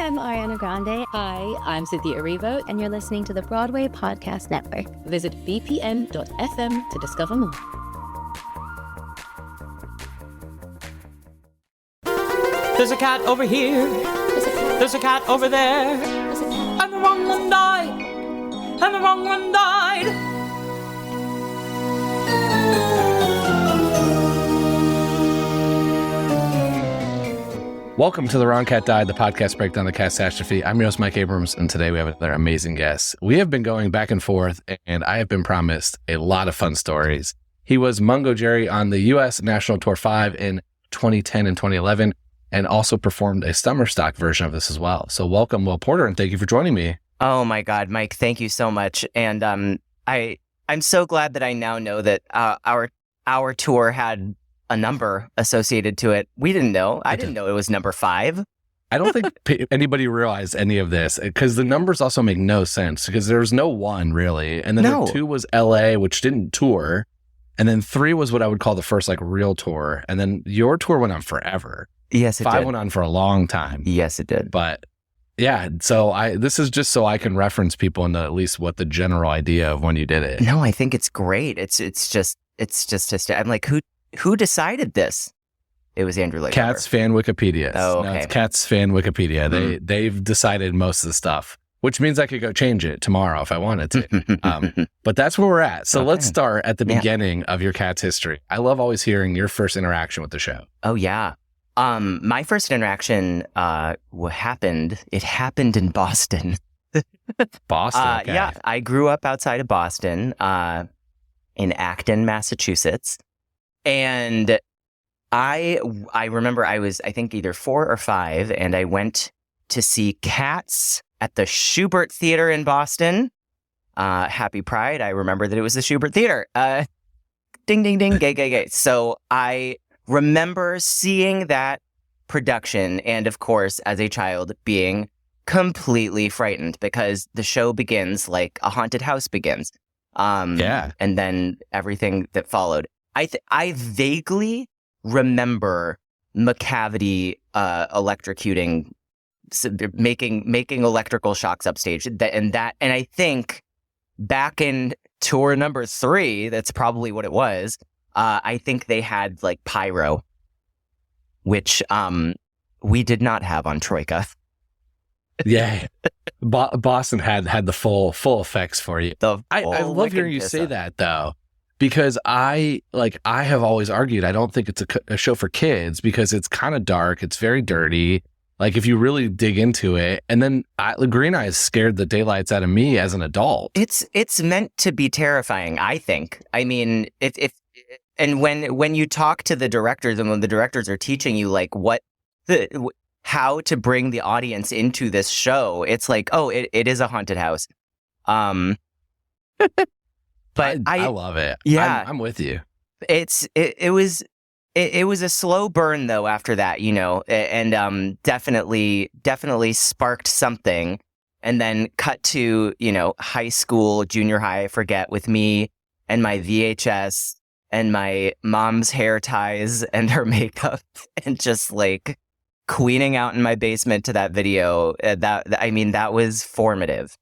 I'm Ariana Grande. Hi, I'm Cynthia Erivo. And you're listening to the Broadway Podcast Network. Visit vpn.fm to discover more. There's a cat over here. There's a cat over there. And the wrong one died. And the wrong one died. Welcome to The Wrong Cat Died, the podcast breakdown of the catastrophe. I'm your host, Mike Abrams, and today we have another amazing guest. We have been going back and forth, and I have been promised a lot of fun stories. He was Mungojerrie on the U.S. National Tour 5 in 2010 and 2011, and also performed a summer stock version of this as well. So welcome, Will Porter, and thank you for joining me. Oh my God, Mike, thank you so much. And I'm so glad that I now know that our tour had a number associated to it. We didn't know. I didn't know it was number 5. I don't think anybody realized any of this because the numbers also make no sense because there was no 1 really. And then 2 was LA, which didn't tour. And then 3 was what I would call the first like real tour. And then your tour went on forever. Yes, it did. 5 went on for a long time. Yes, it did. But yeah, so this is just so I can reference people into at least what the general idea of when you did it. No, I think it's great. It's just I'm like, who decided this? It was Andrew Laker. Cats Fan Wikipedia. Oh, okay. No, it's Cats Fan Wikipedia. They've decided most of the stuff, which means I could go change it tomorrow if I wanted to. But that's where we're at. So let's start at the beginning of your cat's history. I love always hearing your first interaction with the show. Oh yeah. My first interaction happened in Boston. Boston. Okay. Yeah, I grew up outside of Boston, in Acton, Massachusetts. And I remember I was, I think, either 4 or 5, and I went to see Cats at the Schubert Theater in Boston. Happy Pride. I remember that it was the Schubert Theater. Ding, ding, ding, gay, gay, gay. So I remember seeing that production and, of course, as a child, being completely frightened because the show begins like a haunted house begins. Yeah. And then everything that followed. I vaguely remember McCavity electrocuting, making electrical shocks upstage. And I think back in tour number 3, that's probably what it was. I think they had like pyro, which we did not have on Troika. Yeah, Boston had the full effects for you. I love hearing you say that though. Because I have always argued, I don't think it's a show for kids because it's kind of dark. It's very dirty. Like if you really dig into it, and then Green Eyes scared the daylights out of me as an adult. It's meant to be terrifying, I think. I mean, when you talk to the directors and when the directors are teaching you like how to bring the audience into this show, it's like, oh, it is a haunted house. But I love it. Yeah, I'm with you. It was a slow burn though after that, you know, and definitely sparked something, and then cut to, you know, high school, junior high, I forget, with me and my VHS and my mom's hair ties and her makeup, and just like queening out in my basement to that video. That was formative.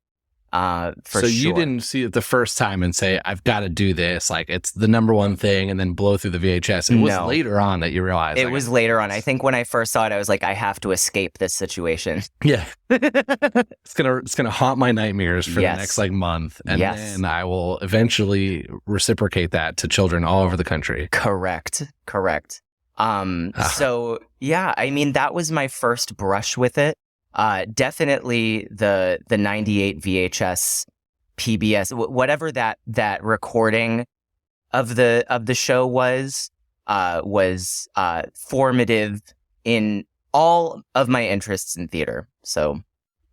So you didn't see it the first time and say, I've got to do this, like it's the number one thing, and then blow through the VHS. It was later on that you realized. It was later on. I think when I first saw it, I was like, I have to escape this situation. Yeah. It's gonna haunt my nightmares for the next like month. And then I will eventually reciprocate that to children all over the country. Correct. So yeah, I mean, that was my first brush with it. Definitely the 98 VHS PBS, whatever that recording of the show was formative in all of my interests in theater. So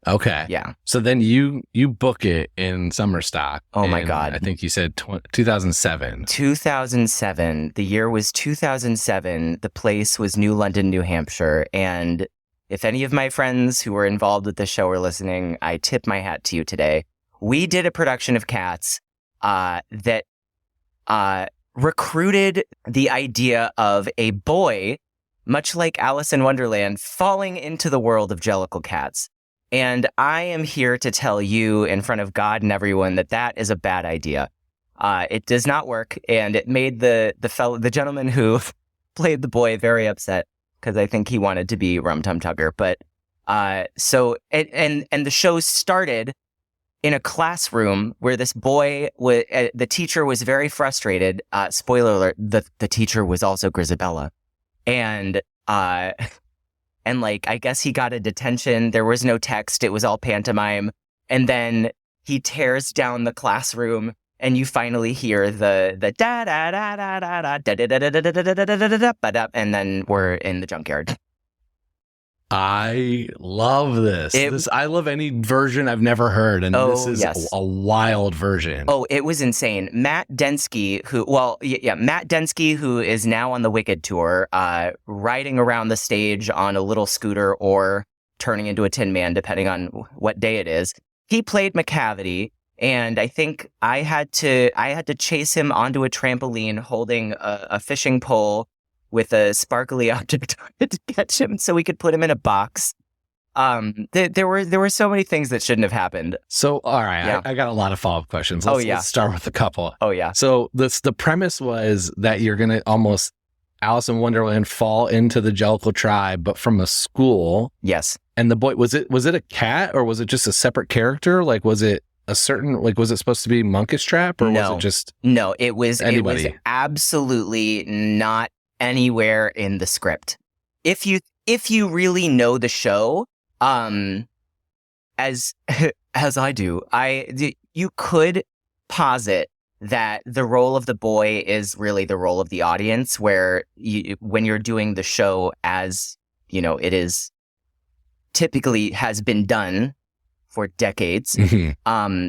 okay, yeah. So then you book it in summer stock. Oh my God! I think you said 2007. 2007. The year was 2007. The place was New London, New Hampshire, and if any of my friends who were involved with the show are listening, I tip my hat to you today. We did a production of Cats that recruited the idea of a boy, much like Alice in Wonderland, falling into the world of Jellicle cats. And I am here to tell you in front of God and everyone that is a bad idea. It does not work, and it made the gentleman who played the boy very upset because I think he wanted to be Rum Tum Tugger. But so the show started in a classroom where this boy, the teacher was very frustrated. Spoiler alert: the teacher was also Grizabella, and like, I guess he got a detention. There was no text. It was all pantomime. And then he tears down the classroom and you finally hear the da da da da da da da da da da da da da, and then we're in the junkyard. I love this. I love any version I've never heard, and this is a wild version. Oh, it was insane. Matt Densky, who is now on the Wicked tour, riding around the stage on a little scooter or turning into a Tin Man, depending on what day it is. He played McCavity, and I think I had to chase him onto a trampoline holding a fishing pole with a sparkly object on it to catch him so we could put him in a box. There were so many things that shouldn't have happened. So, all right, yeah. I got a lot of follow-up questions. Let's start with a couple. Oh, yeah. So the premise was that you're going to almost Alice in Wonderland fall into the Jellicle tribe, but from a school. Yes. And the boy, was it a cat, or was it just a separate character? Like, was it a certain, like, was it supposed to be Monkish Trap, or was it just No, it was anybody? It was absolutely not anywhere in the script. If you really know the show, as I do, you could posit that the role of the boy is really the role of the audience, where when you're doing the show, as you know, it is typically has been done for decades. Mm-hmm.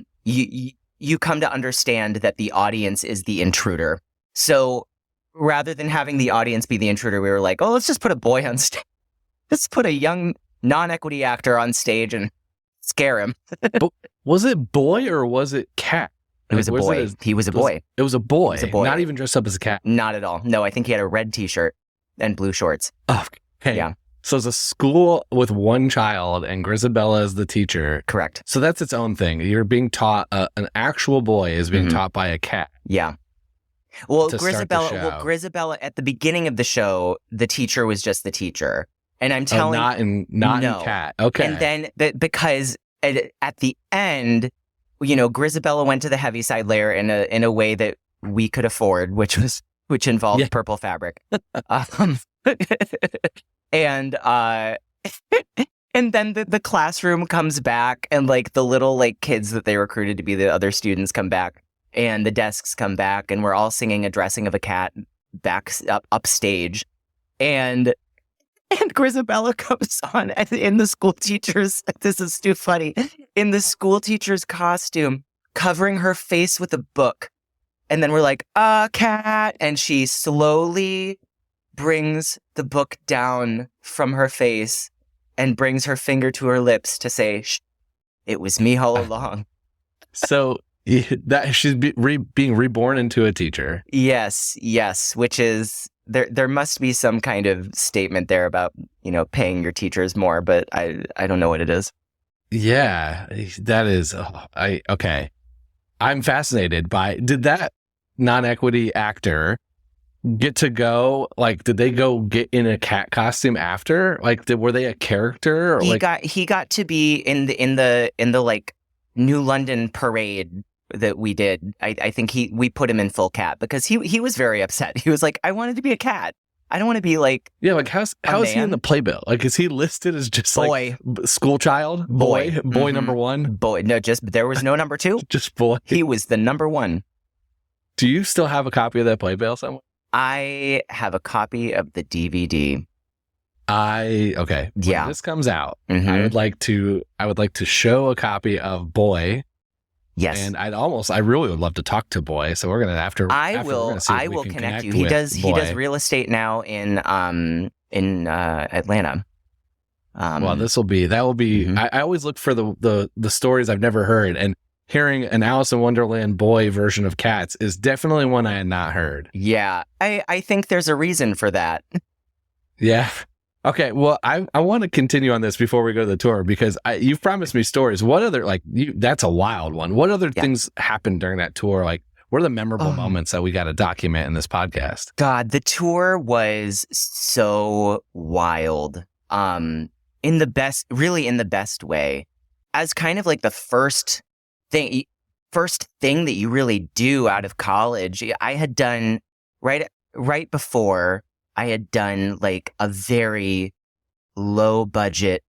You come to understand that the audience is the intruder. So rather than having the audience be the intruder, we were like, oh, let's just put a boy on stage. Let's put a young non-equity actor on stage and scare him. Was it boy or was it cat? It was a boy. He was a boy. It was a boy. It was a boy. Not even dressed up as a cat. Not at all. No, I think he had a red t-shirt and blue shorts. Oh, okay. Yeah. So it's a school with one child and Grizabella is the teacher. Correct. So that's its own thing. You're being taught, an actual boy is being taught by a cat. Yeah. Well, Grizabella, at the beginning of the show, the teacher was just the teacher. And I'm telling you. Not in Cat. Okay. And then, because at the end, you know, Grizabella went to the Heaviside Layer in a way that we could afford, which involved purple fabric. And then the classroom comes back, and like the little like kids that they recruited to be the other students come back, and the desks come back, and we're all singing a dressing of a cat back upstage, and Grizabella comes on in the school teacher's, this is too funny, in the school teacher's costume, covering her face with a book. And then we're like, cat. And she slowly brings the book down from her face and brings her finger to her lips to say, shh, it was me all along. So that she's being reborn into a teacher. Yes, which is... There must be some kind of statement there about, you know, paying your teachers more, but I don't know what it is. Yeah, that is, okay. I'm fascinated by, did that non-equity actor get to go, like, did they go get in a cat costume after? Like, were they a character? Or he got to be in the like New London parade that we did. I think we put him in full cat because he was very upset. He was like, I wanted to be a cat. I don't want to be like, yeah, like how is he in the playbill? Like, is he listed as just boy, like school child, boy, number one, boy? No, there was no number two. Just boy. He was the number one. Do you still have a copy of that playbill somewhere? I have a copy of the DVD. Okay. Yeah. When this comes out, I would like to show a copy of Boy. Yes. And I really would love to talk to Boy. So we're gonna I will connect you. He does real estate now in Atlanta. Well, that will be. I always look for the stories I've never heard, and hearing an Alice in Wonderland Boy version of Cats is definitely one I had not heard. Yeah, I think there's a reason for that. Yeah. Okay, well, I want to continue on this before we go to the tour because you've promised me stories. What other that's a wild one. What other things happened during that tour? Like, what are the memorable moments that we got to document in this podcast? God, the tour was so wild. In the best way. As kind of like the first thing that you really do out of college. I had done right before. I had done like a very low budget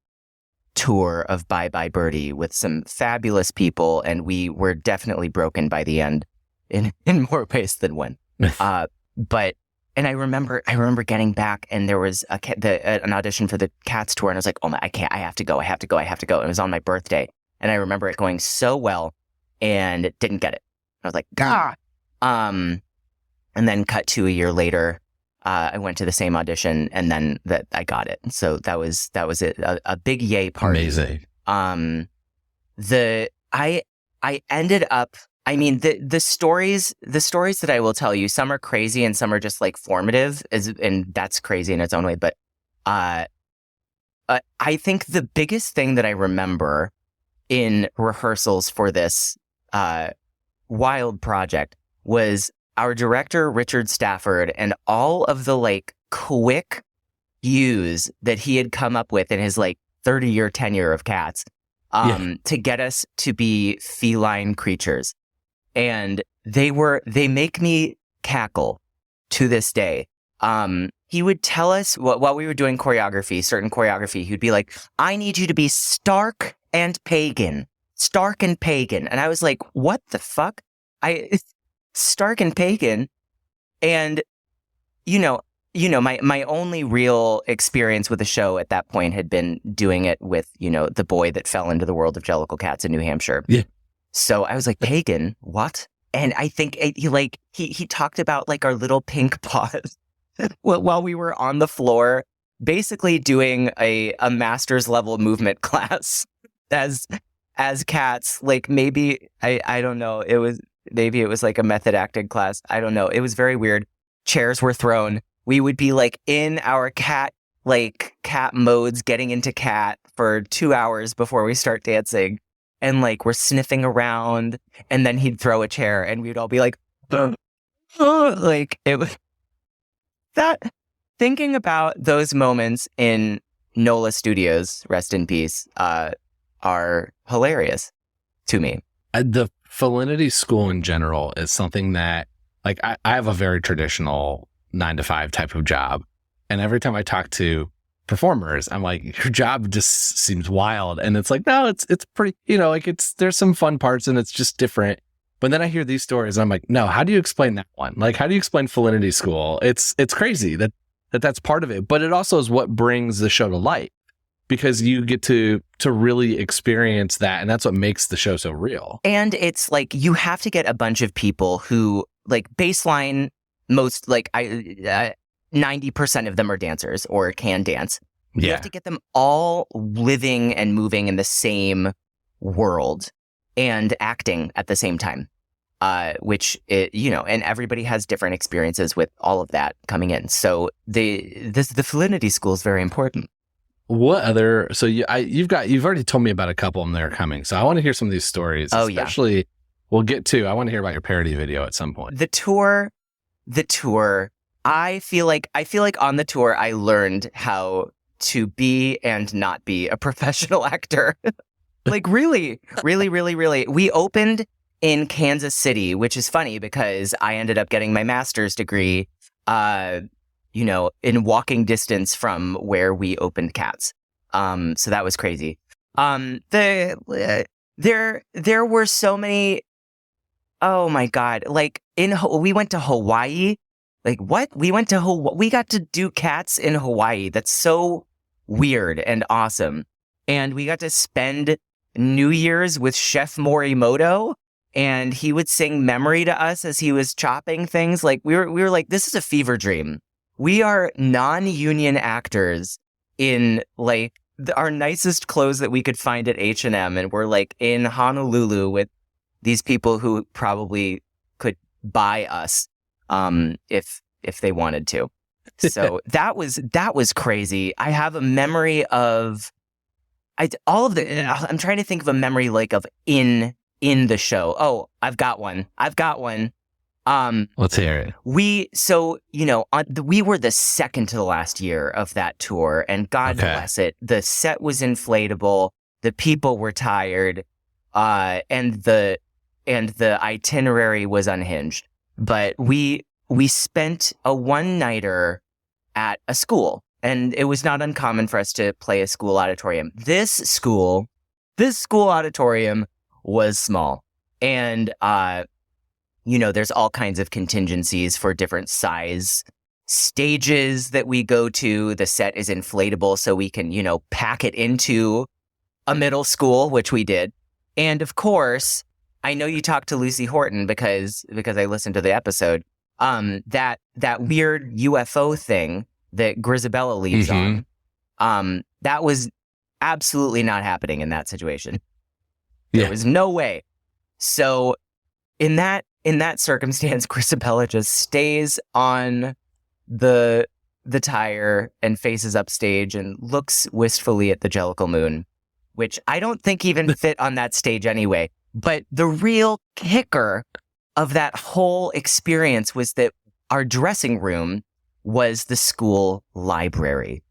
tour of Bye Bye Birdie with some fabulous people, and we were definitely broken by the end in more ways than one. And I remember getting back, and there was an audition for the Cats tour, and I was like, oh my, I can't, I have to go. It was on my birthday, and I remember it going so well, and it didn't get it. I was like, gah. And then cut to a year later. I went to the same audition, and then I got it. So that was it. A big yay party. Amazing. I ended up. I mean, the stories that I will tell you, some are crazy and some are just like formative, and that's crazy in its own way. But I think the biggest thing that I remember in rehearsals for this wild project was our director, Richard Stafford, and all of the like quick cues that he had come up with in his like 30-year tenure of Cats to get us to be feline creatures. And they make me cackle to this day. He would tell us while we were doing certain choreography, he'd be like, I need you to be stark and pagan. And I was like, what the fuck? Stark and pagan. And, my only real experience with the show at that point had been doing it with, the boy that fell into the world of Jellicle Cats in New Hampshire. Yeah. So I was like, pagan, what? And I think he talked about like our little pink paws while we were on the floor, basically doing a master's level movement class as cats. Like maybe, I don't know. Maybe it was like a method acting class. I don't know. It was very weird. Chairs were thrown. We would be like in our cat modes, getting into cat for 2 hours before we start dancing. And like we're sniffing around, and then he'd throw a chair, and we'd all be like, like it was that. Thinking about those moments in NOLA Studios, rest in peace, are hilarious to me. The Felinity School in general is something that, like, I have a very traditional 9-to-5 type of job, and every time I talk to performers, I'm like, your job just seems wild. And it's like, no, it's pretty, there's some fun parts and it's just different. But then I hear these stories and I'm like, no, how do you explain that one? Like, how do you explain Felinity School? It's crazy that's part of it, but it also is what brings the show to life, because you get to really experience that. And that's what makes the show so real. And it's like, you have to get a bunch of people who like baseline, most like 90% of them are dancers or can dance. You have to get them all living and moving in the same world and acting at the same time, which, and everybody has different experiences with all of that coming in. So the Felinity School is very important. What other, so you've already told me about a couple of them that are coming. So I want to hear some of these stories, especially we'll get to, I want to hear about your parody video at some point. The tour, I feel like on the tour, I learned how to be and not be a professional actor. Like really. We opened in Kansas City, which is funny because I ended up getting my master's degree, in walking distance from where we opened Cats. So that was crazy. There were so many, oh my God, like we went to Hawaii. Like, what? We went to Hawaii. We got to do Cats in Hawaii. That's so weird and awesome. And we got to spend New Year's with Chef Morimoto, and he would sing Memory to us as he was chopping things. Like, we were like, this is a fever dream. We are non-union actors in like our nicest clothes that we could find at H&M, and we're like in Honolulu with these people who probably could buy us. If they wanted to. So that was crazy. I have a memory of I'm trying to think of a memory like of in the show. Oh, I've got one. Let's hear it. We were the second to the last year of that tour, and God bless it. The set was inflatable. The people were tired, and the itinerary was unhinged. But we spent a one-nighter at a school, and it was not uncommon for us to play a school auditorium. This school auditorium was small, and there's all kinds of contingencies for different size stages that we go to. The set is inflatable, so we can, pack it into a middle school, which we did. And of course, I know you talked to Lucy Horton because I listened to the episode. That weird UFO thing that Grizabella leads on, that was absolutely not happening in that situation. There was no way. So in that circumstance, Grizabella just stays on the tire and faces upstage and looks wistfully at the Jellicle Moon, which I don't think even fit on that stage anyway. But the real kicker of that whole experience was that our dressing room was the school library.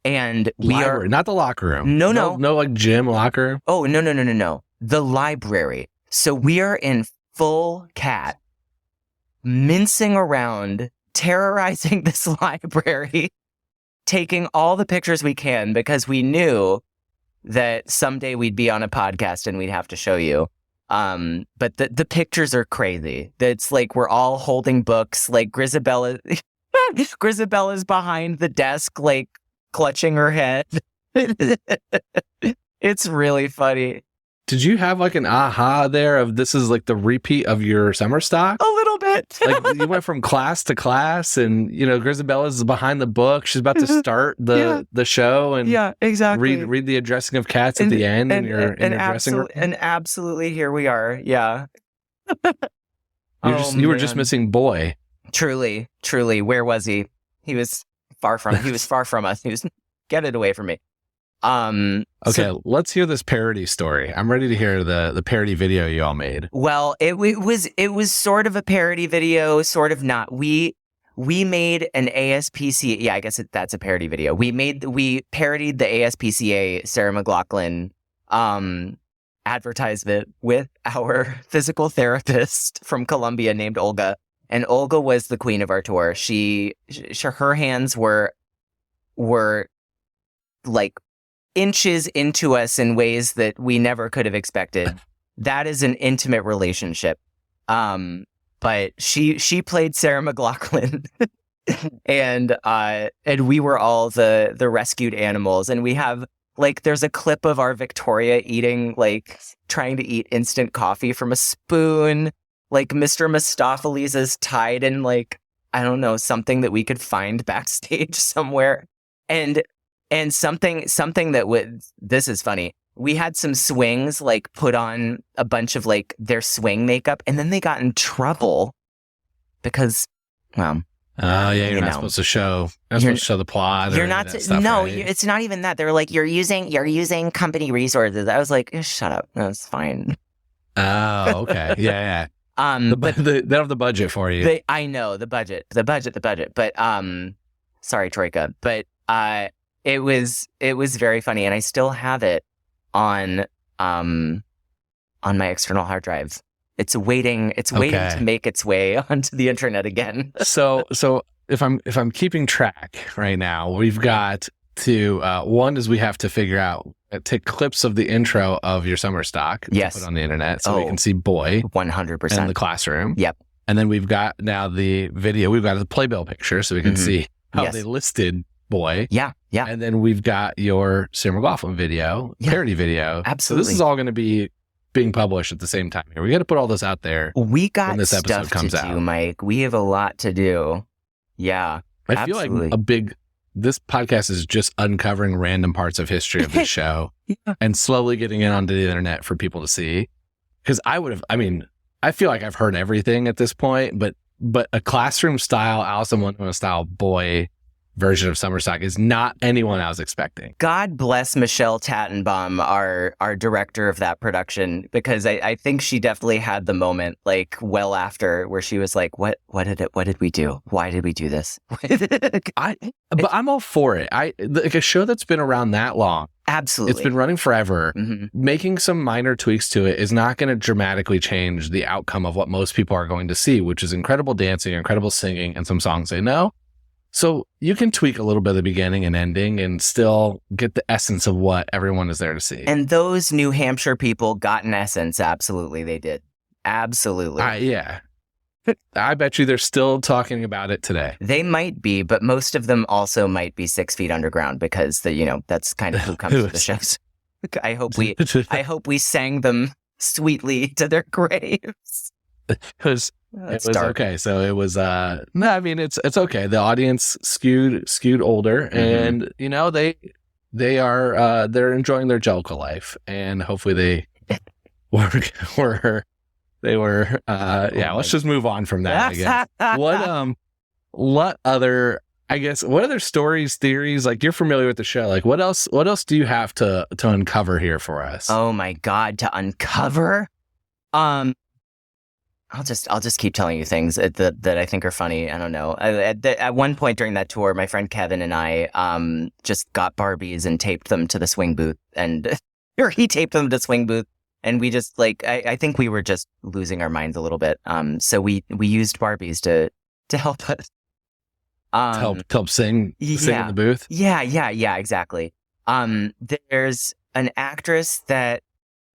And not the locker room. No, like gym locker room. Oh, no. The library. So we are in full cat, mincing around, terrorizing this library, taking all the pictures we can because we knew that someday we'd be on a podcast and we'd have to show you. But the pictures are crazy. It's like we're all holding books. Like Grisabella's behind the desk, like clutching her head. It's really funny. Did you have like an aha there of this is like the repeat of your summer stock? A little bit. Like you went from class to class, and Grisabella's behind the book. She's about to start the show, and exactly. Read the addressing of cats at the end, and you're in your dressing room. And absolutely, here we are. Yeah. You were just missing Boy. Truly. Where was he? He was far from us. He was get it away from me. Okay, let's hear this parody story. I'm ready to hear the parody video you all made. Well, it was sort of a parody video, sort of not. We made an ASPCA. Yeah, I guess that's a parody video. We parodied the ASPCA Sarah McLachlan advertisement with our physical therapist from Colombia named Olga, and Olga was the queen of our tour. Her hands were like inches into us in ways that we never could have expected. That is an intimate relationship. But she played Sarah McLachlan and we were all the rescued animals. And we have there's a clip of our Victoria eating, trying to eat instant coffee from a spoon. Mr. Mistopheles is tied in I don't know, something that we could find backstage somewhere. And something that this is funny. We had some swings put on a bunch of their swing makeup, and then they got in trouble because, well. Oh yeah, you're not supposed to show. You're supposed to show the plot. You're not. Right? It's not even that. They're you're using company resources. I was like, shut up. No, it's fine. Oh, okay. Yeah. But they don't have the budget for you. I know the budget. But sorry, Troika. But it was very funny, and I still have it on my external hard drive. It's waiting to make its way onto the internet again. So if I'm keeping track right now, we've got to one is we have to figure out take clips of the intro of your summer stock to put on the internet so we can see Boy 100% in the classroom. Yep. And then we've got now the video. We've got the playbill picture so we can see how they listed Boy. Yeah. And then we've got your Sarah McLachlan video, parody video. Absolutely. So this is all going to be being published at the same time here. We got to put all this out there. We got when this episode stuff comes to out. do, Mike. We have a lot to do. Yeah. I feel like this podcast is just uncovering random parts of history of this show and slowly getting it onto the internet for people to see. Because I feel like I've heard everything at this point, but but a classroom style Alice in Wonderland style boy version of Summer Stock is not anyone I was expecting. God bless Michelle Tattenbaum, our director of that production, because I think she definitely had the moment like well after where she was like, what did we do? Why did we do this? But I'm all for it. Like a show that's been around that long. Absolutely. It's been running forever. Mm-hmm. Making some minor tweaks to it is not going to dramatically change the outcome of what most people are going to see, which is incredible dancing, incredible singing, and some songs they know. So you can tweak a little bit of the beginning and ending and still get the essence of what everyone is there to see. And those New Hampshire people got an essence. Absolutely, they did. Absolutely. Yeah. I bet you they're still talking about it today. They might be, but most of them also might be 6 feet underground because that's kind of who comes to the shows. I hope we sang them sweetly to their graves. It was okay. So it was no, I mean it's okay. The audience skewed older, and they're enjoying their Jellicle life, and hopefully they were let's just move on from that, I guess. What other stories, theories, like you're familiar with the show, like what else do you have to uncover here for us? Oh my God, to uncover? I'll just keep telling you things that I think are funny. I don't know. At one point during that tour, my friend Kevin and I just got Barbies and taped them to the swing booth, or he taped them to the swing booth, and we just I think we were just losing our minds a little bit. So we used Barbies to help us. Help sing in the booth. Yeah, exactly. There's an actress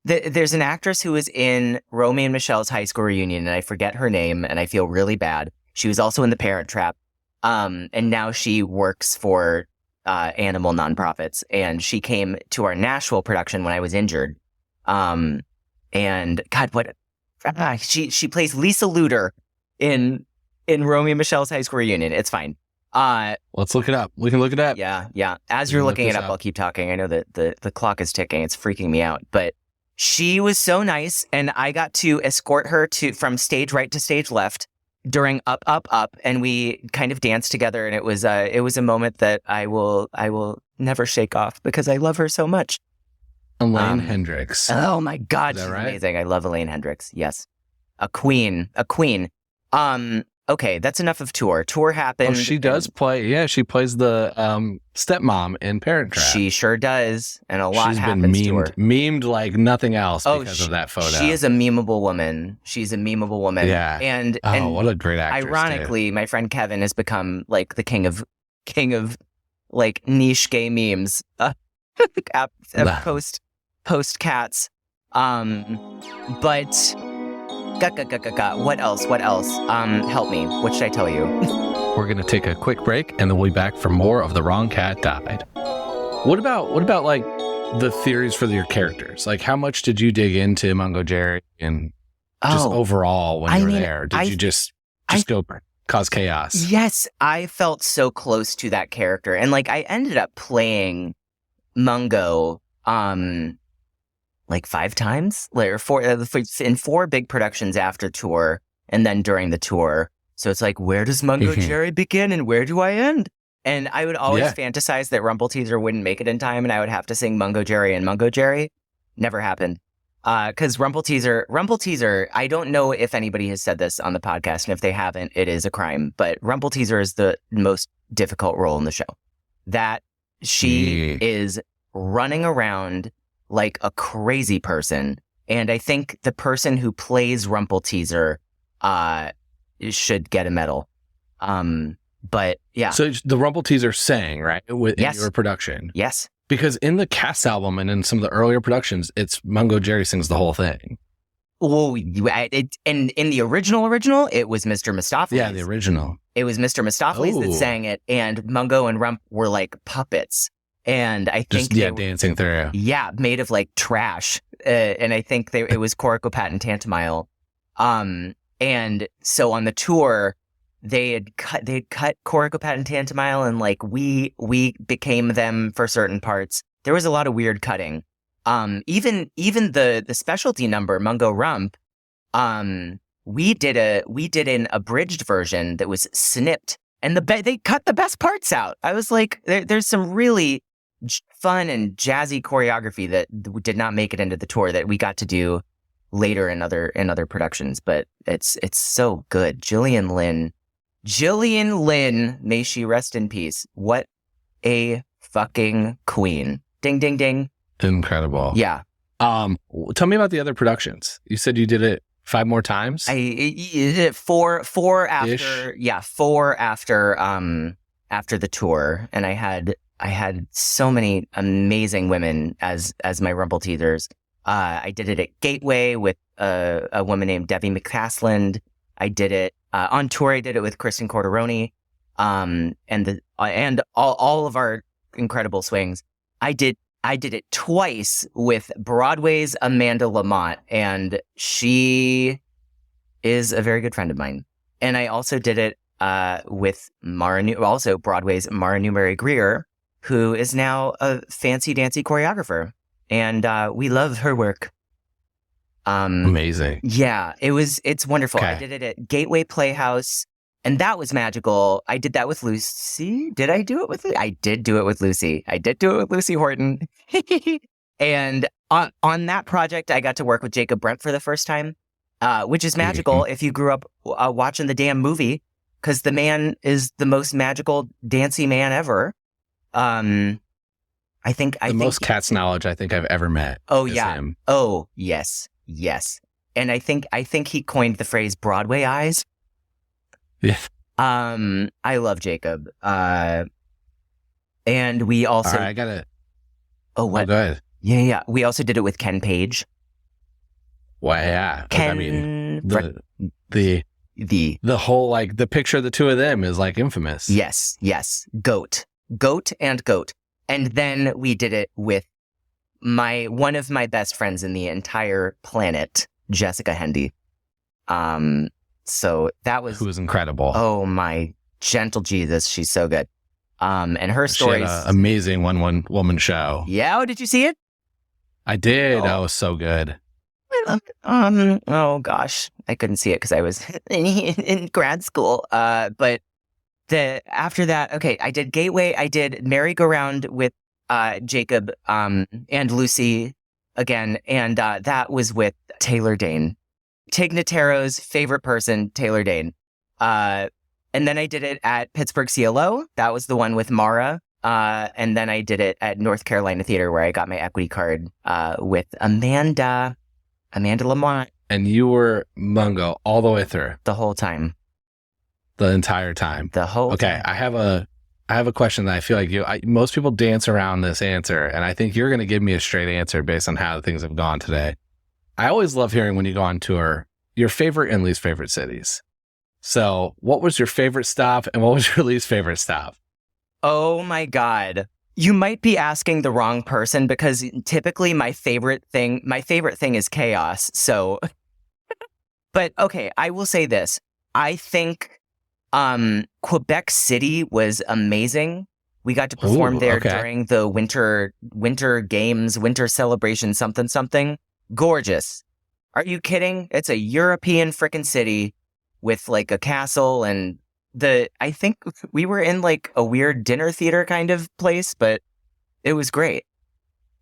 There's an actress who was in Romy and Michelle's high school reunion, and I forget her name, and I feel really bad. She was also in The Parent Trap, and now she works for animal nonprofits. And she came to our Nashville production when I was injured. And God, she plays Lisa Luder in Romy and Michelle's high school reunion. It's fine. Let's look it up. We can look it up. Yeah. As you're looking it up, I'll keep talking. I know that the clock is ticking. It's freaking me out, but. She was so nice, and I got to escort her from stage right to stage left during Up, Up, Up, and we kind of danced together, and it was a moment that I will never shake off because I love her so much. Elaine Hendricks. Oh my God, she's right? Amazing. I love Elaine Hendricks. Yes, a queen. Okay, that's enough of tour. Tour happened. Oh, she does play. Yeah, she plays the stepmom in Parent Trap. She sure does, and a lot She's happens been to her. Memed like nothing else because of that photo. She is a memeable woman. She's a memeable woman. Yeah. And what a great actress. Ironically, my friend Kevin has become like the king of like niche gay memes. Post cats. But. What else? Help me. What should I tell you? We're going to take a quick break, and then we'll be back for more of The Wrong Cat Died. What about like the theories for your characters? Like, how much did you dig into Mungojerrie and just overall when you were there? Did you just go cause chaos? Yes, I felt so close to that character, and like I ended up playing Mungo. Like 5 times, or in 4 big productions after tour, and then during the tour. So it's like, where does Mungojerrie begin and where do I end? And I would always fantasize that Rumpleteazer wouldn't make it in time, and I would have to sing Mungojerrie and Mungojerrie. Never happened. Because Rumpleteazer, I don't know if anybody has said this on the podcast, and if they haven't, it is a crime. But Rumpleteazer is the most difficult role in the show. That she is running around like a crazy person. And I think the person who plays Rumpleteazer should get a medal. But yeah. So the Rumpleteazer sang, right? In your production. Yes. Because in the cast album and in some of the earlier productions, it's Mungojerrie sings the whole thing. Oh, in the original, it was Mr. Mistopheles. Yeah, the original. It was Mr. Mistopheles that sang it, and Mungo and Rump were like puppets. And I think dancing through. Yeah, made of like trash. And I think it was Coracopat and Tantamile. And so on the tour, they'd cut Coracopat and Tantamile, and like we became them for certain parts. There was a lot of weird cutting. Even the specialty number, Mungo Rump, we did an abridged version that was snipped, and they cut the best parts out. I was like, there's some really fun and jazzy choreography that did not make it into the tour that we got to do later in other productions, but it's so good. Gillian Lynn, may she rest in peace. What a fucking queen. Ding, ding, ding. Incredible. Yeah. Tell me about the other productions. You said you did it 5 more times? I did it four after. Ish. Yeah, 4 after the tour. And I had so many amazing women as my rumble teethers. I did it at Gateway with a woman named Debbie McCasland. I did it on tour. I did it with Kristen Corderoni, and all of our incredible swings. I did it twice with Broadway's Amanda Lamont, and she is a very good friend of mine. And I also did it with Broadway's Mara Newberry Greer, who is now a fancy dancy choreographer. And we love her work. Amazing. Yeah, it's wonderful. Okay. I did it at Gateway Playhouse, and that was magical. I did that with Lucy. Did I do it with Lucy? I did do it with Lucy. I did do it with Lucy Horton. And on that project, I got to work with Jacob Brent for the first time, which is magical if you grew up watching the damn movie, because the man is the most magical dancey man ever. I think the most Cats knowledge I think I've ever met. Oh yeah. Him. Oh yes. And I think he coined the phrase Broadway eyes. Yeah. I love Jacob. And we also. All right, I gotta. Oh, what? Oh, go ahead. Yeah. We also did it with Ken Page. Well, yeah. Ken. I mean, the whole the picture of the two of them is infamous. Yes. Goat. And then we did it with one of my best friends in the entire planet, Jessica Hendy. So that was... Who was incredible. Oh, my gentle Jesus. She's so good. And her stories... She had an amazing one-woman show. Yeah? Oh, did you see it? I did. Oh, it was so good. I loved it. Oh, gosh. I couldn't see it because I was in grad school. But... after that, okay, I did Gateway. I did Merry-Go-Round with Jacob and Lucy again, and that was with Taylor Dane. Tig Notaro's favorite person, Taylor Dane. And then I did it at Pittsburgh CLO. That was the one with Mara. And then I did it at North Carolina Theater, where I got my equity card with Amanda Lamont. And you were Mungo all the way through? The whole time. The entire time. The whole time. I have a question that I feel like most people dance around this answer, and I think you're going to give me a straight answer based on how things have gone today. I always love hearing when you go on tour, your favorite and least favorite cities. So what was your favorite stop and what was your least favorite stop? Oh my God. You might be asking the wrong person, because typically my favorite thing is chaos. So, but okay, I will say this. I think Quebec City was amazing. We got to perform there during the winter games, winter celebration, something. Gorgeous. Are you kidding? It's a European frickin' city with a castle, and I think we were in a weird dinner theater kind of place, but it was great.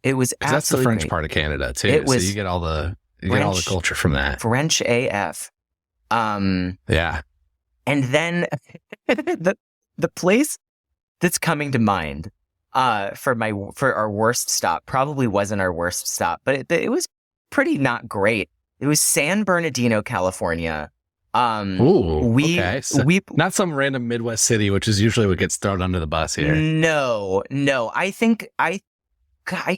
It was absolutely that's the French great. part of Canada too. So you get all the culture from that. French AF. Yeah. And then the place that's coming to mind for our worst stop probably wasn't our worst stop, but it was pretty not great. It was San Bernardino, California. Okay. So not some random Midwest city, which is usually what gets thrown under the bus here. No. I think I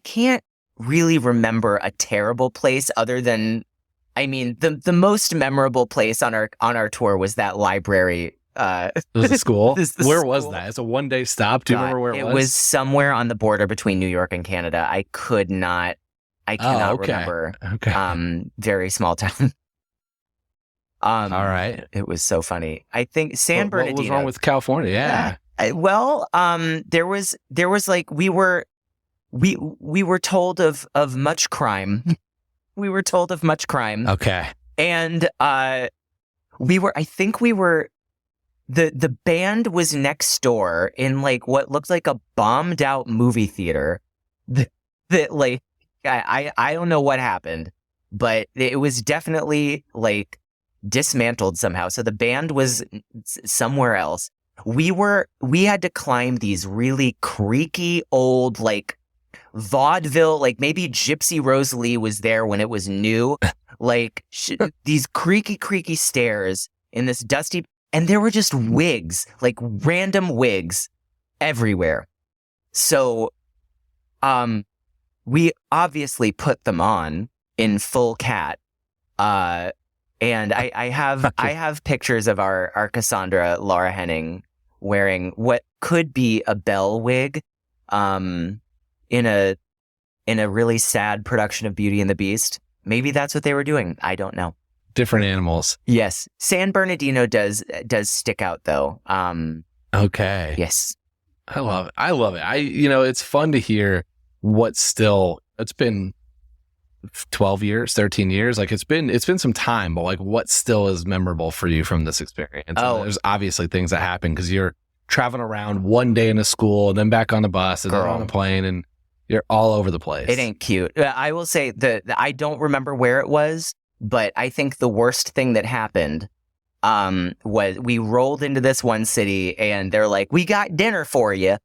can't really remember a terrible place other than, I mean, the most memorable place on our tour was that library. It was a school? Where school. Was that? It's a one-day stop. Do you remember where it was? It was somewhere on the border between New York and Canada. I cannot remember. Okay. Very small town. All right. It was so funny. I think San Bernardino. What was wrong with California? Yeah. There was we were told of much crime. We were told of much crime. Okay. And I think we were, the band was next door in like what looked like a bombed out movie theater that like, I don't know what happened, but it was definitely like dismantled somehow. So the band was somewhere else. We had to climb these really creaky old, like vaudeville, like maybe Gypsy Rose Lee was there when it was new, like these creaky stairs in this dusty, and there were just wigs, like random wigs everywhere. So, we obviously put them on in full cat. And I have pictures of our Cassandra, Laura Henning, wearing what could be a bell wig, in a really sad production of Beauty and the Beast. Maybe that's what they were doing. I don't know. Different animals. Yes. San Bernardino does stick out though. Okay. Yes. I love it. It's fun to hear what's still, it's been 12 years, 13 years. Like it's been some time, but like what still is memorable for you from this experience? Oh. And there's obviously things that happen because you're traveling around one day in a school and then back on the bus and then on a plane and you're all over the place. It ain't cute. I will say I don't remember where it was, but I think the worst thing that happened was we rolled into this one city and they're like, we got dinner for you.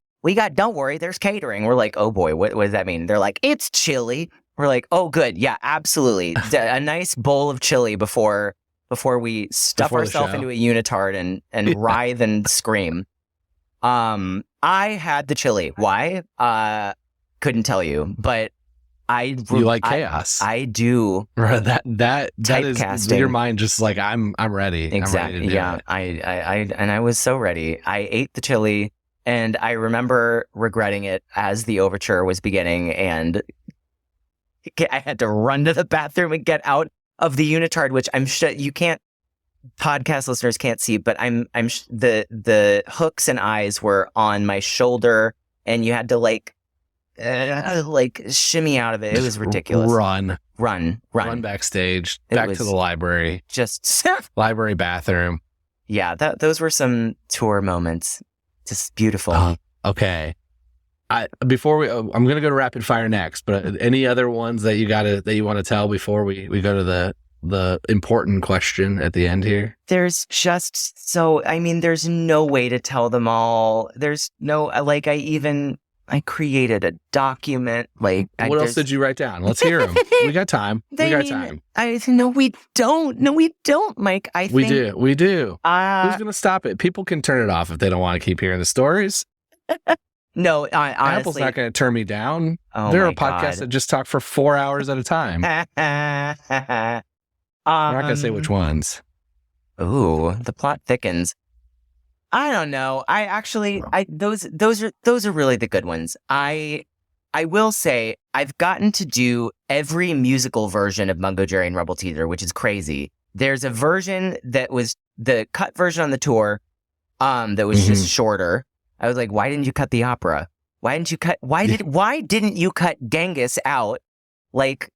Don't worry, there's catering. We're like, oh boy, what does that mean? They're like, it's chili. We're like, oh, good. Yeah, absolutely. A nice bowl of chili before we stuff ourselves into a unitard and writhe and scream. I had the chili. Why? Couldn't tell you, but you like chaos. I do. That is typecasting. Your mind just like, I'm ready. Exactly. I'm ready to do it. I was so ready. I ate the chili and I remember regretting it as the overture was beginning and I had to run to the bathroom and get out of the unitard, which I'm sure you can't, podcast listeners can't see, but the hooks and eyes were on my shoulder and you had to like shimmy out of it. It was ridiculous. Run backstage, back to the library, just library bathroom. Yeah, those were some tour moments. Just beautiful. Okay. I'm going to go to rapid fire next, but any other ones that you want to tell before we go to the important question at the end here? There's there's no way to tell them all. There's no, like, I created a document. Like, what else did you write down? Let's hear them. We got time. Time. No, we don't, Mike. We do. Who's going to stop it? People can turn it off if they don't want to keep hearing the stories. No, honestly, Apple's not going to turn me down. Oh, there are podcasts that just talk for 4 hours at a time. I'm not going to say which ones. Ooh, the plot thickens. I don't know. Those are really the good ones. I will say I've gotten to do every musical version of Mungojerrie and Rumble Teezer, which is crazy. There's a version that was the cut version on the tour, that was just shorter. I was like, why didn't you cut the opera? Why didn't you cut Genghis out? Like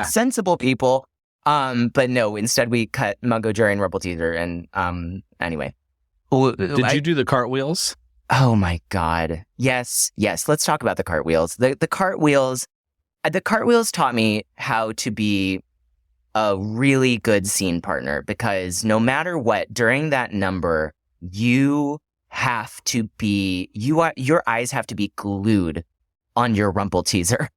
sensible people. But no, instead we cut Mungojerrie and Rumble Teezer. And anyway. Did you do the cartwheels? Oh my God. Yes. Let's talk about the cartwheels. The cartwheels taught me how to be a really good scene partner, because no matter what, during that number, you have to be, your eyes have to be glued on your Rumble Teezer.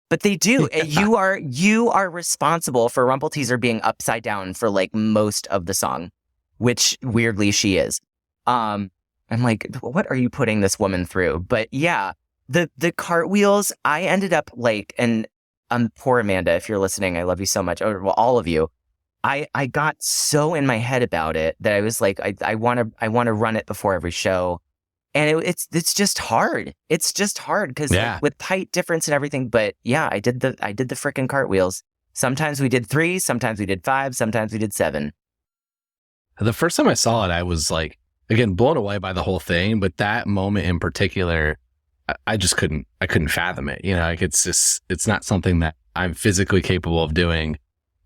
But they do. You are responsible for Rumble Teezer being upside down for like most of the song, which weirdly she is. I'm like, what are you putting this woman through? But yeah, the cartwheels, I ended up like, and poor Amanda, if you're listening, I love you so much. Well, all of you. I got so in my head about it that I was like, I want to run it before every show. And it's just hard. It's just hard because with height difference and everything. But yeah, I did the freaking cartwheels. Sometimes we did 3, sometimes we did 5, sometimes we did 7. The first time I saw it, I was like, again, blown away by the whole thing. But that moment in particular, I couldn't fathom it. You know, like it's not something that I'm physically capable of doing.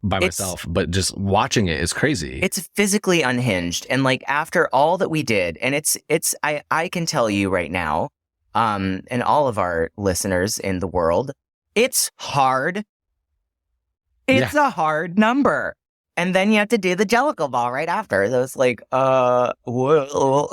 by myself, but just watching it is crazy. It's physically unhinged. And like after all that we did, and I can tell you right now, and all of our listeners in the world, it's hard. It's a hard number. And then you have to do the Jellicle Ball right after. So it's like, whoa.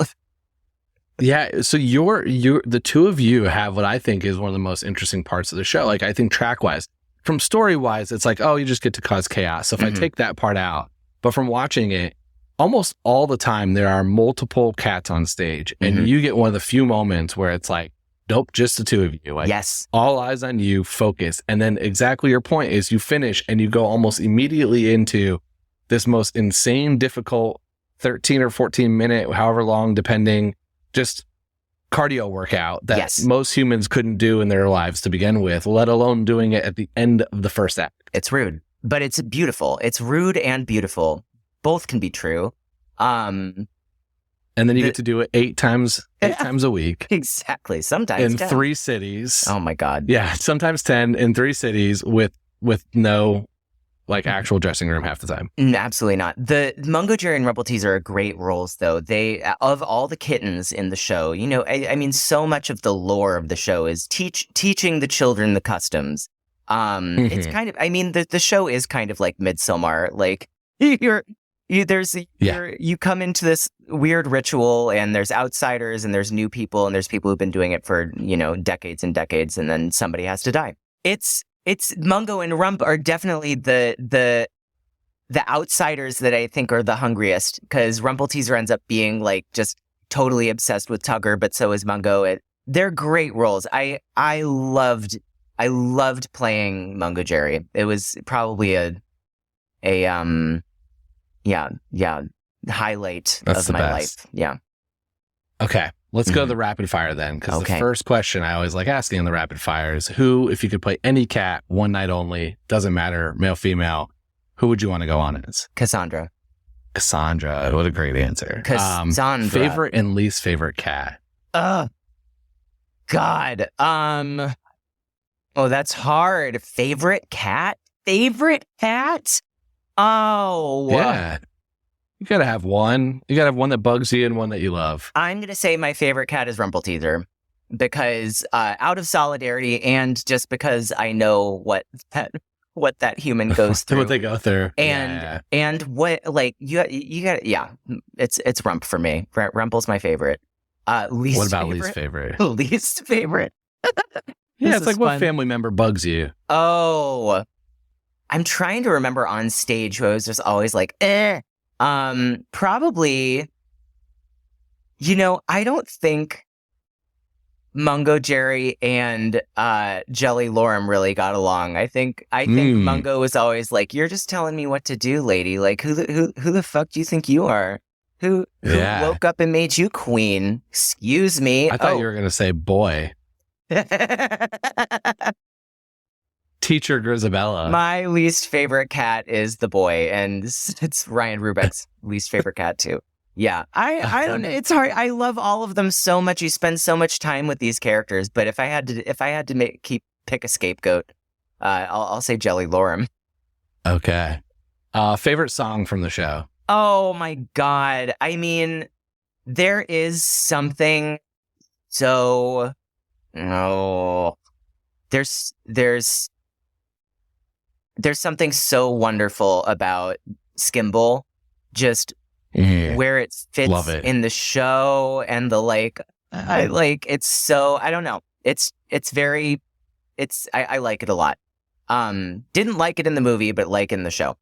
Yeah, so the two of you have what I think is one of the most interesting parts of the show. Like, I think track-wise, from story-wise, it's like, oh, you just get to cause chaos. So if I take that part out, but from watching it, almost all the time there are multiple cats on stage, and you get one of the few moments where it's like, nope, just the two of you. Like, yes, all eyes on you, focus, and then exactly your point is you finish and you go almost immediately into this most insane, difficult 13 or 14 minute, however long, depending, just cardio workout that most humans couldn't do in their lives to begin with, let alone doing it at the end of the first act. It's rude, but it's beautiful. It's rude and beautiful. Both can be true. And then you get to do it 8 times a week. Exactly. Sometimes in 10. 3 cities. Oh my God. Yeah. Sometimes 10 in 3 cities with no like actual dressing room half the time. Absolutely not. The Mungojerrie and Rumpleteazer are great roles, though. They, of all the kittens in the show, you know, I mean, so much of the lore of the show is teaching the children the customs. It's kind of, I mean, the show is kind of like Midsommar. Like you come into this weird ritual, and there's outsiders, and there's new people, and there's people who've been doing it for, you know, decades and decades, and then somebody has to die. It's Mungo and Rump are definitely the outsiders that I think are the hungriest, because Rumpleteazer ends up being like just totally obsessed with Tugger, but so is Mungo. They're great roles. I loved playing Mungojerrie. It was probably a highlight That's of my best. life. Yeah. Okay. Let's go to the rapid fire then, because the first question I always like asking in the rapid fire is, who, if you could play any cat one night only, doesn't matter, male, female, who would you want to go on as? Cassandra. What a great answer. Cassandra. Favorite and least favorite cat? God. Oh, that's hard. Favorite cat? Oh. Yeah. You gotta have one. You gotta have one that bugs you and one that you love. I'm going to say my favorite cat is Rumpleteazer, because out of solidarity, and just because I know what that human goes through. What they go through. And what, like, you got, it's Rump for me. Rumple's my favorite. What about least favorite? Least favorite. Yeah, it's like what family member bugs you? Oh, I'm trying to remember on stage who I was just always like, probably, you know, I don't think Mungojerrie and Jelly Lorem really got along. I think Mungo was always like, "You're just telling me what to do, lady. Like, who the fuck do you think you are? Who woke up and made you queen? Excuse me." I thought you were gonna say boy. Teacher Grizabella. My least favorite cat is the boy, and it's Ryan Rubeck's least favorite cat too. Yeah, I don't know. It's hard. I love all of them so much. You spend so much time with these characters, but if I had to pick a scapegoat, I'll say Jelly Lorem. Okay. Favorite song from the show? Oh my God! I mean, there is something so. No, there's something so wonderful about Skimble, just where it fits in the show, and the it's so, I don't know. I like it a lot. Didn't like it in the movie, but like in the show.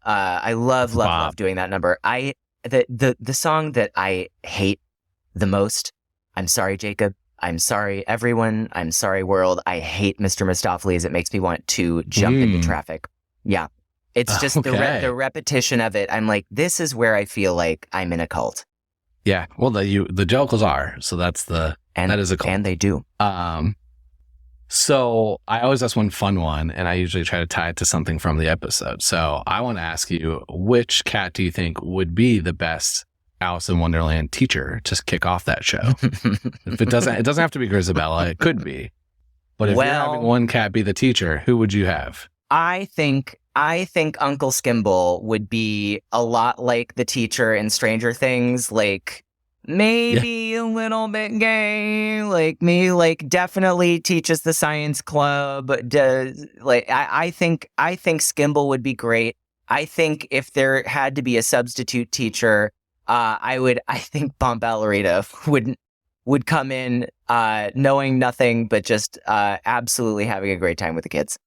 I love doing that number. The song that I hate the most, I'm sorry, Jacob. I'm sorry, everyone. I'm sorry, world. I hate Mr. Mistopheles. It makes me want to jump into traffic. Yeah. It's just the repetition of it. I'm like, this is where I feel like I'm in a cult. Yeah. Well, the Jellicles are. So that is a cult. And they do. So I always ask one fun one, and I usually try to tie it to something from the episode. So I want to ask you, which cat do you think would be the best Alice in Wonderland teacher to kick off that show? If it doesn't have to be Grizabella. It could be. But if you're having one cat be the teacher, who would you have? I think Uncle Skimble would be a lot like the teacher in Stranger Things, like maybe a little bit gay, like me, like definitely teaches the science club. Does like I think Skimble would be great. I think if there had to be a substitute teacher, I think Bomballerita would come in knowing nothing but just absolutely having a great time with the kids.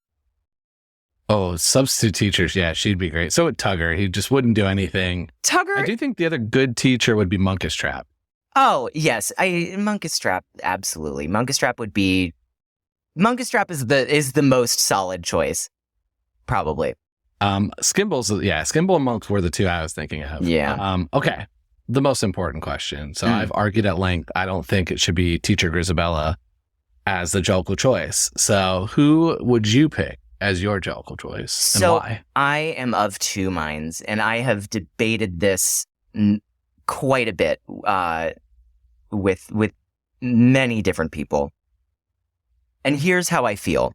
Oh, substitute teachers. Yeah, she'd be great. So would Tugger. He just wouldn't do anything. Tugger? I do think the other good teacher would be Munkus Trap. Oh, yes. Munkus Trap, absolutely. Munkus Trap is the most solid choice, probably. Skimble and Monk were the two I was thinking of. Yeah. Okay. The most important question. So I've argued at length. I don't think it should be Teacher Grizabella as the Jolko choice. So who would you pick as your Jolko choice, and why? I am of two minds, and I have debated this quite a bit with many different people. And here's how I feel.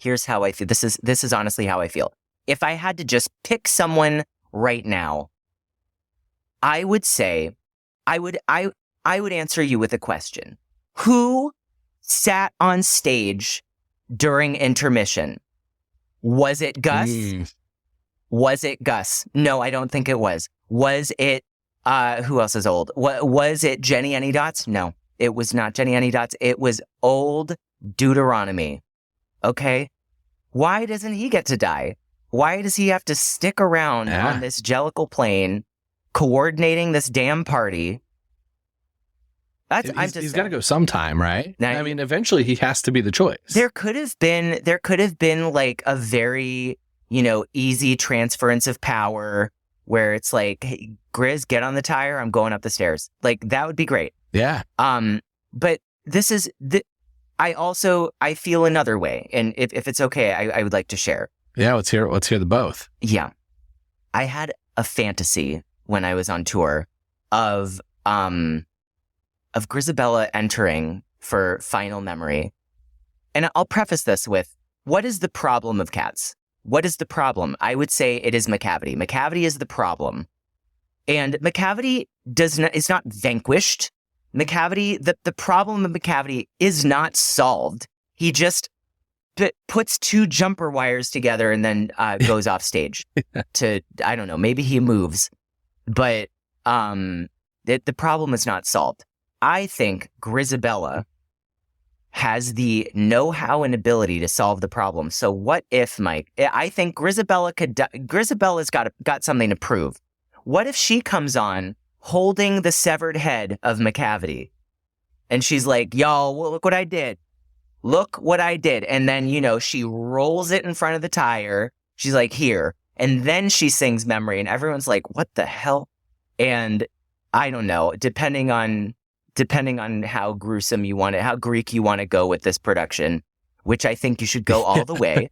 This is honestly how I feel. If I had to just pick someone right now, I would say I would answer you with a question. Who sat on stage during intermission? Was it Gus? Was it Gus? No, I don't think it was. Was it, who else is old? Was it Jenny Anydots? No, it was not Jenny Anydots. It was old Deuteronomy. Okay? Why doesn't he get to die? Why does he have to stick around on this Jellicle plane coordinating this damn party? He's got to go sometime, right? Now, I mean, eventually he has to be the choice. There could have been like a very, easy transference of power where it's like, hey, Grizz, get on the tire. I'm going up the stairs. Like, that would be great. Yeah. But I feel another way. And if it's okay, I would like to share. Yeah. Let's hear the both. Yeah. I had a fantasy when I was on tour of Grizabella entering for Final Memory. And I'll preface this with, what is the problem of cats? What is the problem? I would say it is Macavity. Macavity is the problem. And Macavity is not vanquished. Macavity, the problem of Macavity is not solved. He just puts two jumper wires together and then goes off stage to, I don't know, maybe he moves. But the problem is not solved. I think Grizabella has the know-how and ability to solve the problem. So what if, Mike? I think Grizabella's got something to prove. What if she comes on holding the severed head of Macavity, and she's like, "Yo, well, look what I did. Look what I did." And then she rolls it in front of the tire. She's like, "Here," and then she sings Memory, and everyone's like, "What the hell?" And I don't know. Depending on how gruesome you want it, how Greek you want to go with this production, which I think you should go all the way.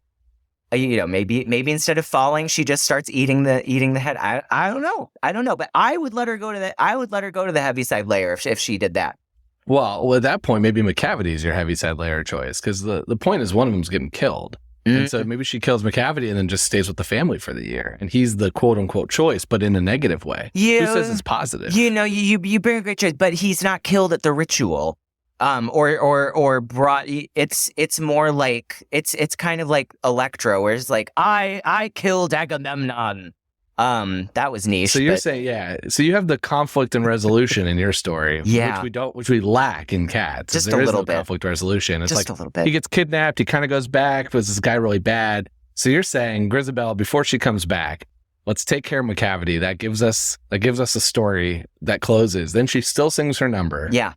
Maybe instead of falling, she just starts eating the head. I don't know, but I would let her go to the Heaviside Layer if she did that. Well, at that point, maybe Macavity is your Heaviside Layer choice, because the point is one of them's getting killed. And so maybe she kills Macavity and then just stays with the family for the year. And he's the quote unquote choice, but in a negative way. Yeah. Who says it's positive? You bring a great choice, but he's not killed at the ritual. Or brought, it's more like, it's kind of like Electro, where it's like, I killed Agamemnon. That was niche. So you're saying, so you have the conflict and resolution in your story, which we lack in Cats. Just a little bit. Conflict resolution. It's just like a little bit. He gets kidnapped. He kind of goes back. Was this guy really bad? So you're saying Grizabella, before she comes back, let's take care of Macavity. That gives us a story that closes. Then she still sings her number. Yeah.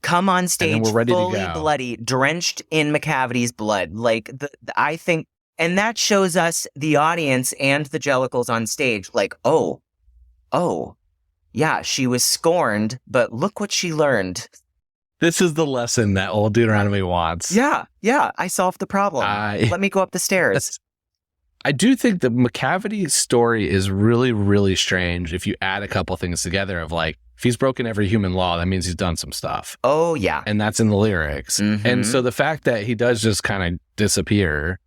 Come on stage, and we're ready fully to go. Bloody, drenched in Macavity's blood. Like I think. And that shows us, the audience and the Jellicles on stage, like, oh, yeah, she was scorned, but look what she learned. This is the lesson that old Deuteronomy wants. Yeah, I solved the problem. Let me go up the stairs. I do think the Macavity story is really, really strange if you add a couple things together of like, if he's broken every human law, that means he's done some stuff. Oh, yeah. And that's in the lyrics. Mm-hmm. And so the fact that he does just kind of disappear,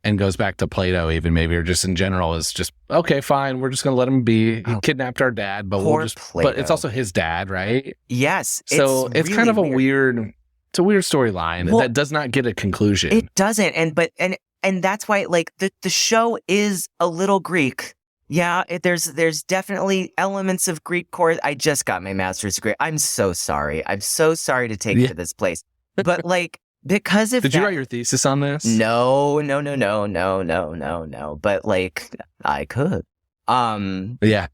and goes back to Plato even maybe, or just in general is just, okay, fine, we're just going to let him be. He kidnapped our dad, but but it's also his dad, right? Yes. So it's really kind of it's a weird storyline that does not get a conclusion. It doesn't. And that's why like the show is a little Greek. Yeah, there's definitely elements of Greek chorus. I just got my master's degree. I'm so sorry. I'm so sorry to take you to this place. But like, because of Did you write your thesis on this? No. But like, I could. Yeah.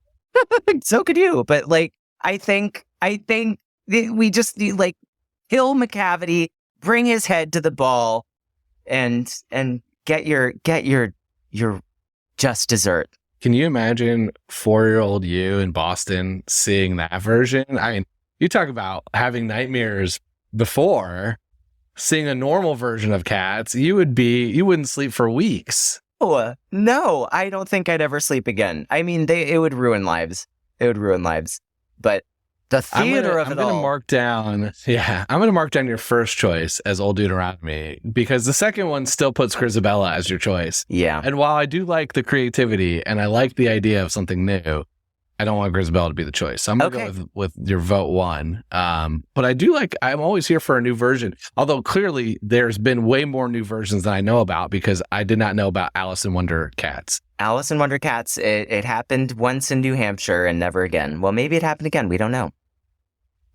So could you. But like, I think we just need like kill McCavity, bring his head to the ball, and get your just dessert. Can you imagine 4-year-old you in Boston seeing that version? I mean, you talk about having nightmares before seeing a normal version of Cats. You wouldn't sleep for weeks. Oh, no, I don't think I'd ever sleep again. I mean, it would ruin lives. But the theater of it all. I'm going to mark down your first choice as Old Deuteronomy, because the second one still puts Grizabella as your choice. Yeah. And while I do like the creativity and I like the idea of something new, I don't want Grizabella to be the choice. So I'm going to go with your vote 1. But I'm always here for a new version. Although clearly there's been way more new versions than I know about, because I did not know about Alice in Wonder Cats. Alice in Wonder Cats, it happened once in New Hampshire and never again. Well, maybe it happened again. We don't know.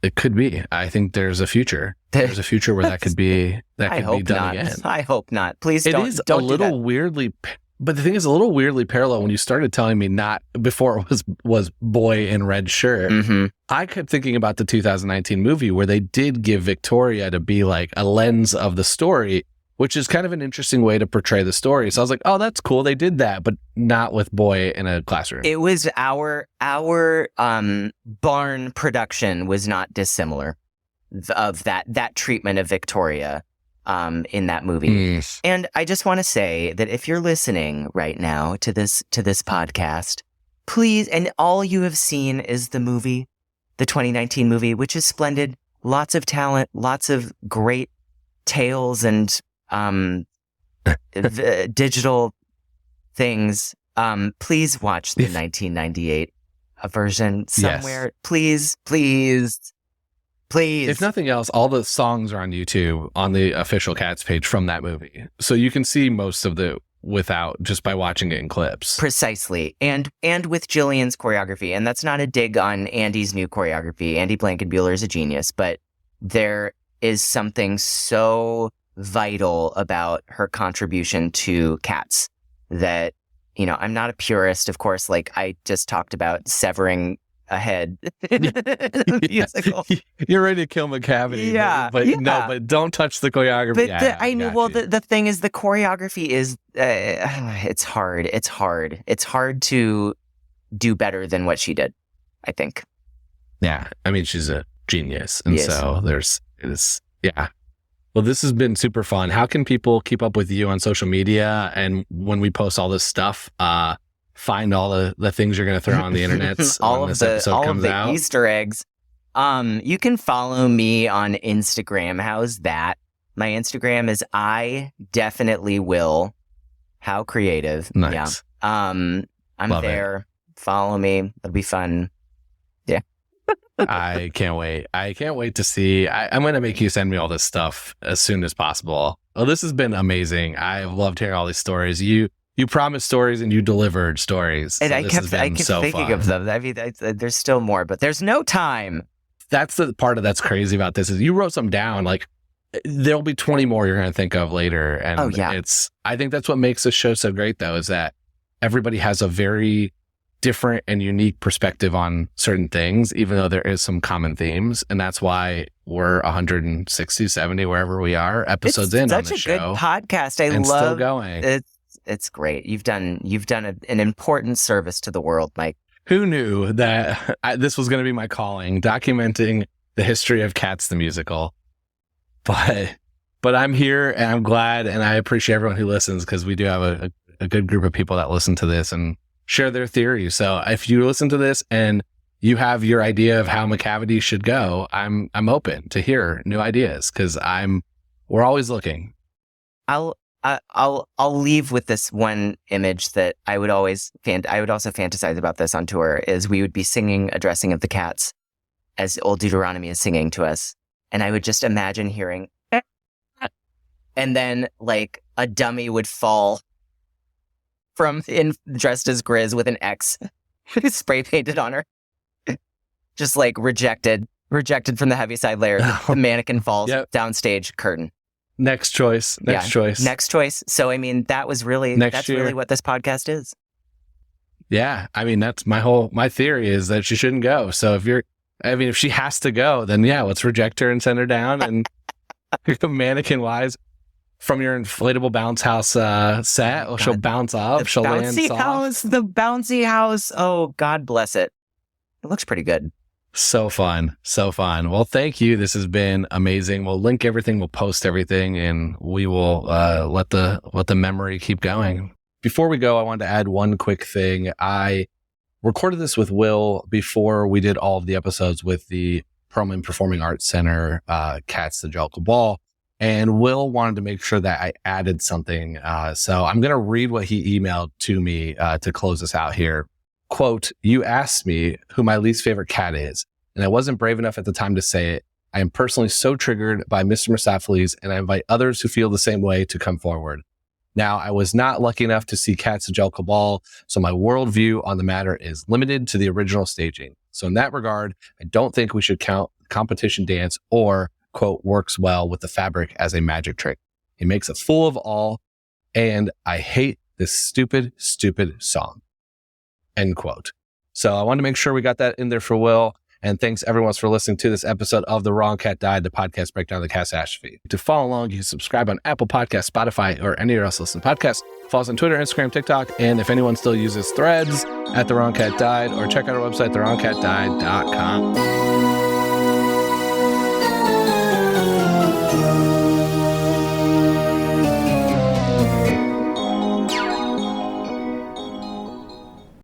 It could be. I think there's a future. There's a future where that could be done again. I hope not. Please don't. It is a little weirdly, but the thing is a little weirdly parallel when you started telling me not before it was boy in red shirt. Mm-hmm. I kept thinking about the 2019 movie where they did give Victoria to be like a lens of the story, which is kind of an interesting way to portray the story. So I was like, oh, that's cool. They did that, but not with boy in a classroom. It was our barn production was not dissimilar of that treatment of Victoria in that movie. And I just want to say that if you're listening right now to this podcast, please, and all you have seen is the movie, the 2019 movie, which is splendid, lots of talent, lots of great tales and digital things. Please watch the 1998 version somewhere. Yes. Please. If nothing else, all the songs are on YouTube on the official Cats page from that movie, so you can see most of without just by watching it in clips. Precisely, and with Jillian's choreography, and that's not a dig on Andy's new choreography. Andy Blankenbuehler is a genius, but there is something so vital about her contribution to Cats that, I'm not a purist, of course. Like I just talked about severing a head in a musical. You're ready to kill McCavity. But don't touch the choreography. But the thing is, the choreography is it's hard. It's hard to do better than what she did, I think. Yeah, I mean, she's a genius, and so Well, this has been super fun. How can people keep up with you on social media? And when we post all this stuff, find all the things you're going to throw on the internet all when of this episode comes out? Easter eggs. You can follow me on Instagram. How's that? My Instagram is I definitely will. How creative. Nice. Yeah. I'm Love there. It. Follow me. It'll be fun. Yeah. I can't wait. I can't wait to see. I'm going to make you send me all this stuff as soon as possible. Well, this has been amazing. I've loved hearing all these stories. You promised stories and you delivered stories. And so I kept thinking of them. I mean, there's still more, but there's no time. That's the part that's crazy about this is you wrote some down. Like there'll be 20 more you're going to think of later. And I think that's what makes this show so great though, is that everybody has a very different and unique perspective on certain things, even though there is some common themes. And that's why we're 160, 70, wherever we are, episodes in on the show. It's such a good podcast. I love still going. It's great. You've done an important service to the world, Mike. Who knew that this was going to be my calling, documenting the history of Cats the musical. But I'm here and I'm glad, and I appreciate everyone who listens, because we do have a good group of people that listen to this and share their theories. So if you listen to this and you have your idea of how McCavity should go, I'm open to hear new ideas, because we're always looking. I'll I'll leave with this one image that I would also fantasize about this on tour, is we would be singing a dressing of the cats as old Deuteronomy is singing to us. And I would just imagine hearing, and then like a dummy would fall dressed as Grizz with an X spray painted on her. Just like rejected from the Heaviside Layer. The mannequin falls downstage, curtain. Next choice. Next choice. So, I mean, that's really what this podcast is. Yeah. I mean, that's my theory is that she shouldn't go. So if she has to go, then let's reject her and send her down. And mannequin wise, from your inflatable bounce house set, she'll bounce up. She'll land soft. The bouncy house. Oh, God bless it. It looks pretty good. So fun. Well, thank you. This has been amazing. We'll link everything. We'll post everything, and we will let the memory keep going. Before we go, I wanted to add one quick thing. I recorded this with Will before we did all of the episodes with the Perlman Performing Arts Center Cats the Jellicle Ball, and Will wanted to make sure that I added something. So I'm going to read what he emailed to me to close us out here. Quote, "You asked me who my least favorite cat is, and I wasn't brave enough at the time to say it. I am personally so triggered by Mr. Mistopheles, and I invite others who feel the same way to come forward. Now, I was not lucky enough to see Cats the Jellicle Ball, so my worldview on the matter is limited to the original staging. So in that regard, I don't think we should count competition dance or, quote, works well with the fabric as a magic trick. He makes a fool of all, and I hate this stupid song." End quote. So I wanted to make sure we got that in there for Will. And thanks everyone for listening to this episode of The Wrong Cat Died, the podcast breakdown of the catastrophe. To follow along, you can subscribe on Apple Podcasts, Spotify, or anywhere else listen to podcasts. Follow us on Twitter, Instagram, TikTok, and if anyone still uses Threads, at The Wrong Cat Died, or check out our website, thewrongcatdied.com.